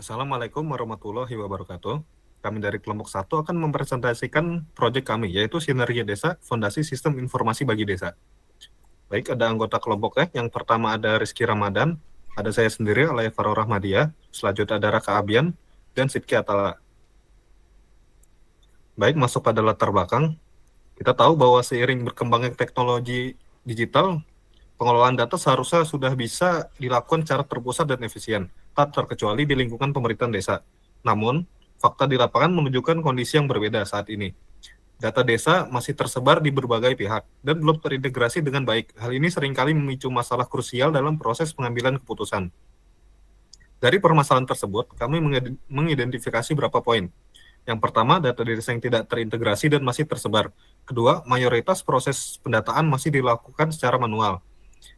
Assalamualaikum warahmatullahi wabarakatuh. Kami dari kelompok 1 akan mempresentasikan proyek kami, yaitu Sinergi Desa, Fondasi Sistem Informasi bagi Desa. Baik, ada anggota kelompoknya. Yang pertama ada Rizky Ramadan, ada saya sendiri, Alay Faror Rahmadia, selanjutnya ada Raka Abian, dan Sidki Atala. Baik, masuk pada latar belakang. Kita tahu bahwa seiring berkembangnya teknologi digital, pengelolaan data seharusnya sudah bisa dilakukan secara terpusat dan efisien, tak terkecuali di lingkungan pemerintahan desa. Namun, fakta di lapangan menunjukkan kondisi yang berbeda saat ini. Data desa masih tersebar di berbagai pihak dan belum terintegrasi dengan baik. Hal ini seringkali memicu masalah krusial dalam proses pengambilan keputusan. Dari permasalahan tersebut, kami mengidentifikasi beberapa poin. Yang pertama, data desa yang tidak terintegrasi dan masih tersebar. Kedua, mayoritas proses pendataan masih dilakukan secara manual.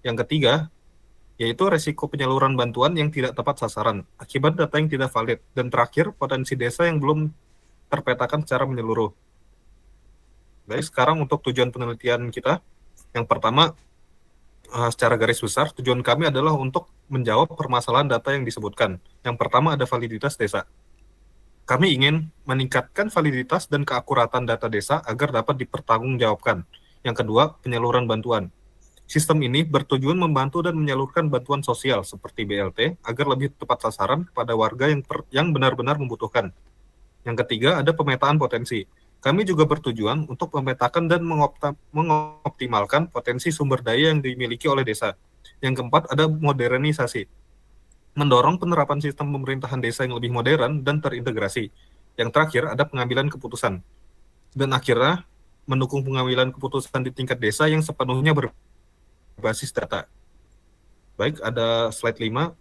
Yang ketiga, yaitu resiko penyaluran bantuan yang tidak tepat sasaran akibat data yang tidak valid. Dan terakhir, potensi desa yang belum terpetakan secara menyeluruh. Baik, sekarang untuk tujuan penelitian kita. Yang pertama, secara garis besar, tujuan kami adalah untuk menjawab permasalahan data yang disebutkan. Yang pertama ada validitas desa. Kami ingin meningkatkan validitas dan keakuratan data desa agar dapat dipertanggungjawabkan. Yang kedua, penyaluran bantuan. Sistem ini bertujuan membantu dan menyalurkan bantuan sosial seperti BLT agar lebih tepat sasaran kepada warga yang benar-benar membutuhkan. Yang ketiga, ada pemetaan potensi. Kami juga bertujuan untuk memetakan dan mengoptimalkan potensi sumber daya yang dimiliki oleh desa. Yang keempat, ada modernisasi. Mendorong penerapan sistem pemerintahan desa yang lebih modern dan terintegrasi. Yang terakhir, ada pengambilan keputusan. Dan akhirnya, mendukung pengambilan keputusan di tingkat desa yang sepenuhnya berbasis data. Baik, ada slide 5,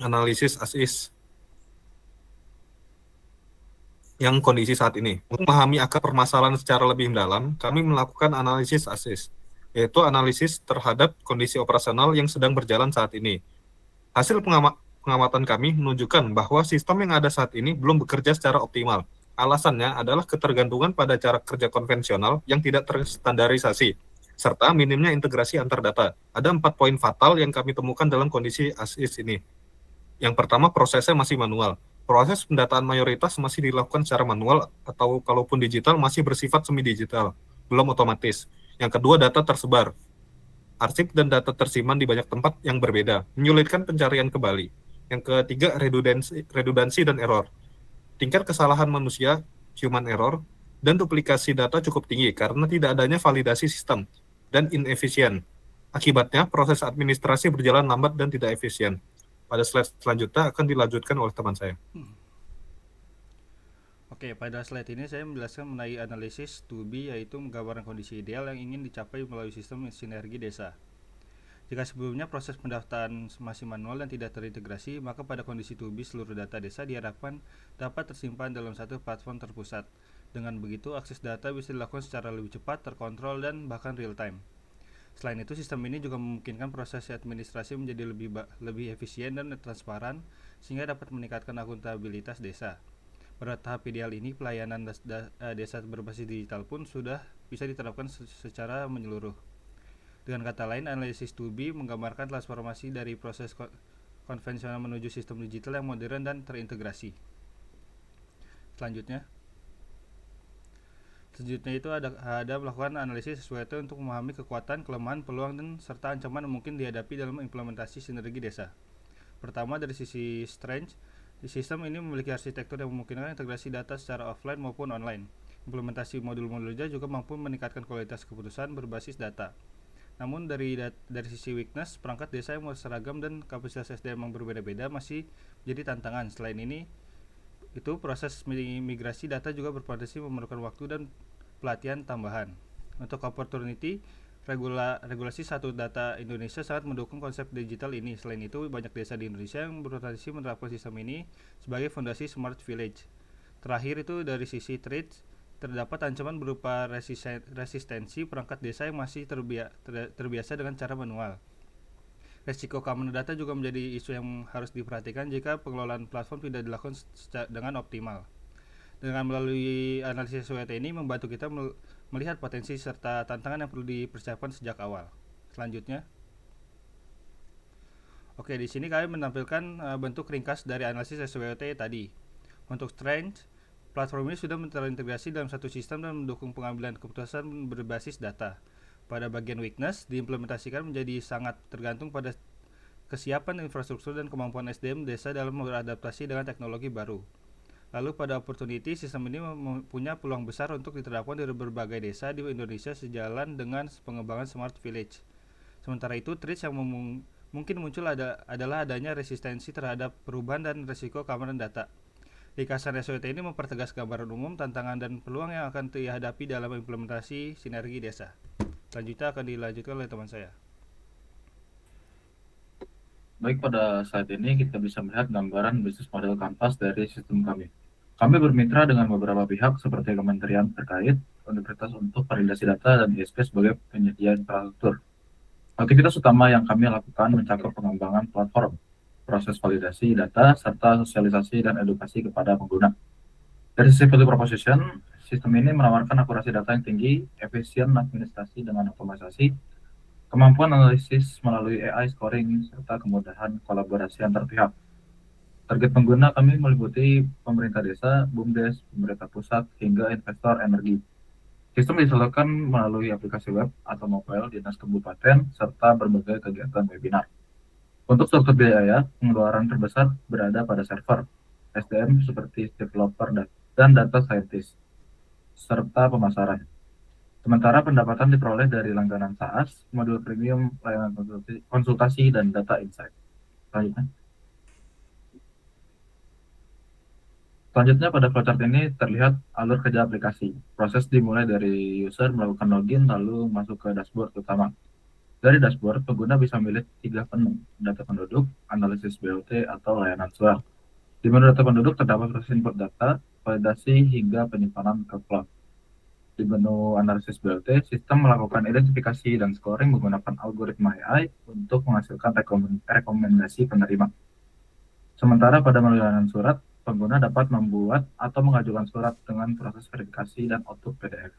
analisis as-is yang kondisi saat ini. Untuk memahami akar permasalahan secara lebih mendalam, kami melakukan analisis as-is, yaitu analisis terhadap kondisi operasional yang sedang berjalan saat ini. Hasil pengamatan kami menunjukkan bahwa sistem yang ada saat ini belum bekerja secara optimal. Alasannya adalah ketergantungan pada cara kerja konvensional yang tidak terstandarisasi, serta minimnya integrasi antar data. Ada 4 poin fatal yang kami temukan dalam kondisi as-is ini. Yang pertama, prosesnya masih manual. Proses pendataan mayoritas masih dilakukan secara manual atau kalaupun digital masih bersifat semi-digital, belum otomatis. Yang kedua, data tersebar. Arsip dan data tersimpan di banyak tempat yang berbeda, menyulitkan pencarian kembali. Yang ketiga, redundansi dan error. Tingkat kesalahan manusia, human error, dan duplikasi data cukup tinggi karena tidak adanya validasi sistem dan inefisien. Akibatnya, proses administrasi berjalan lambat dan tidak efisien. Pada slide selanjutnya akan dilanjutkan oleh teman saya. Oke, pada slide ini saya menjelaskan mengenai analisis 2B, yaitu menggambarkan kondisi ideal yang ingin dicapai melalui sistem sinergi desa. Jika sebelumnya proses pendaftaran masih manual dan tidak terintegrasi, maka pada kondisi 2B seluruh data desa diharapkan dapat tersimpan dalam satu platform terpusat. Dengan begitu, akses data bisa dilakukan secara lebih cepat, terkontrol, dan bahkan real time. Selain itu, sistem ini juga memungkinkan proses administrasi menjadi lebih efisien dan transparan, sehingga dapat meningkatkan akuntabilitas desa. Pada tahap ideal ini, pelayanan desa berbasis digital pun sudah bisa diterapkan secara menyeluruh. Dengan kata lain, analisis 2B menggambarkan transformasi dari proses konvensional menuju sistem digital yang modern dan terintegrasi. Selanjutnya itu ada melakukan analisis sesuai itu untuk memahami kekuatan, kelemahan, peluang, dan serta ancaman yang mungkin dihadapi dalam implementasi sinergi desa. Pertama, dari sisi strength, sistem ini memiliki arsitektur yang memungkinkan integrasi data secara offline maupun online. Implementasi modul-modulnya juga mampu meningkatkan kualitas keputusan berbasis data. Namun dari sisi weakness, perangkat desa yang seragam dan kapasitas SDM yang berbeda-beda masih menjadi tantangan. Selain ini, proses migrasi data juga berpotensi memerlukan waktu dan pelatihan tambahan. Untuk opportunity, regulasi satu data Indonesia sangat mendukung konsep digital ini. Selain itu, banyak desa di Indonesia yang berpotensi menerapkan sistem ini sebagai fondasi smart village. Terakhir itu dari sisi threats, terdapat ancaman berupa resistensi perangkat desa yang masih terbiasa dengan cara manual. Resiko keamanan data juga menjadi isu yang harus diperhatikan jika pengelolaan platform tidak dilakukan dengan optimal. Dengan melalui analisis SWOT ini membantu kita melihat potensi serta tantangan yang perlu dipersiapkan sejak awal. Selanjutnya, Oke, di sini kami menampilkan bentuk ringkas dari analisis SWOT tadi. Untuk strength, platform ini sudah terintegrasi dalam satu sistem dan mendukung pengambilan keputusan berbasis data. Pada bagian weakness, diimplementasikan menjadi sangat tergantung pada kesiapan infrastruktur dan kemampuan SDM desa dalam beradaptasi dengan teknologi baru. Lalu pada opportunity, sistem ini punya peluang besar untuk diterapkan di berbagai desa di Indonesia sejalan dengan pengembangan Smart Village. Sementara itu, threats yang mungkin muncul adalah adanya resistensi terhadap perubahan dan risiko keamanan data. Ringkasan SWT ini mempertegas gambaran umum, tantangan dan peluang yang akan dihadapi dalam implementasi sinergi desa. Selanjutnya akan dilanjutkan oleh teman saya. Baik, pada saat ini kita bisa melihat gambaran bisnis model kanvas dari sistem kami. Kami bermitra dengan beberapa pihak seperti kementerian terkait, universitas untuk validasi data, dan ISP sebagai penyedia infrastruktur. Aktivitas utama yang kami lakukan mencakup pengembangan platform, proses validasi data, serta sosialisasi dan edukasi kepada pengguna. Dari sisi value proposition, sistem ini menawarkan akurasi data yang tinggi, efisien administrasi dengan otomatisasi, kemampuan analisis melalui AI scoring, serta kemudahan kolaborasi antar pihak. Target pengguna kami meliputi pemerintah desa, BUMDes, pemerintah pusat, hingga investor energi. Sistem disalurkan melalui aplikasi web atau mobile dinas kabupaten, serta berbagai kegiatan webinar. Untuk struktur biaya, pengeluaran terbesar berada pada server, SDM seperti developer dan data scientist, serta pemasaran. Sementara pendapatan diperoleh dari langganan SaaS, modul premium, layanan konsultasi dan data insight. Selanjutnya pada flowchart ini terlihat alur kerja aplikasi. Proses dimulai dari user melakukan login lalu masuk ke dashboard utama. Dari dashboard, pengguna bisa memilih 3 menu, data penduduk, analisis BOT, atau layanan surat. Di menu data penduduk terdapat proses input data, validasi, hingga penyimpanan ke cloud. Di menu analisis BLT, sistem melakukan identifikasi dan scoring menggunakan algoritma AI untuk menghasilkan rekomendasi penerima. Sementara pada menu layanan surat, pengguna dapat membuat atau mengajukan surat dengan proses verifikasi dan output PDF.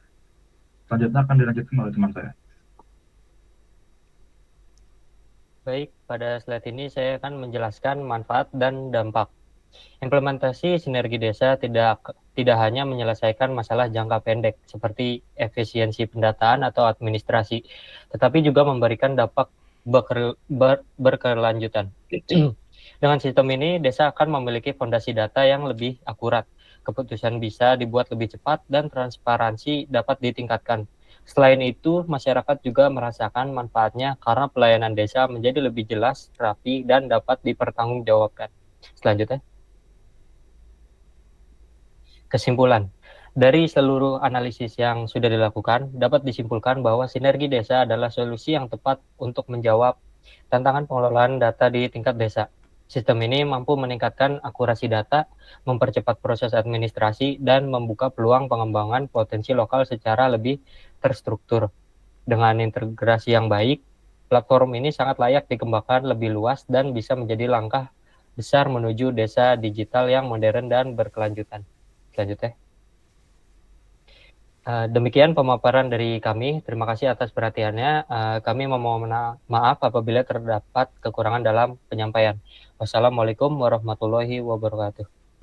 Selanjutnya akan dilanjutkan oleh teman saya. Baik, pada slide ini saya akan menjelaskan manfaat dan dampak. Implementasi sinergi desa tidak hanya menyelesaikan masalah jangka pendek seperti efisiensi pendataan atau administrasi, tetapi juga memberikan dampak berkelanjutan. Dengan sistem ini, desa akan memiliki fondasi data yang lebih akurat, keputusan bisa dibuat lebih cepat, dan transparansi dapat ditingkatkan. Selain itu, masyarakat juga merasakan manfaatnya karena pelayanan desa menjadi lebih jelas, rapi, dan dapat dipertanggungjawabkan. Selanjutnya. Kesimpulan, dari seluruh analisis yang sudah dilakukan, dapat disimpulkan bahwa sinergi desa adalah solusi yang tepat untuk menjawab tantangan pengelolaan data di tingkat desa. Sistem ini mampu meningkatkan akurasi data, mempercepat proses administrasi, dan membuka peluang pengembangan potensi lokal secara lebih terstruktur. Dengan integrasi yang baik, platform ini sangat layak dikembangkan lebih luas dan bisa menjadi langkah besar menuju desa digital yang modern dan berkelanjutan. Selanjutnya. Demikian pemaparan dari kami. Terima kasih atas perhatiannya. Kami memohon maaf apabila terdapat kekurangan dalam penyampaian. Wassalamualaikum warahmatullahi wabarakatuh.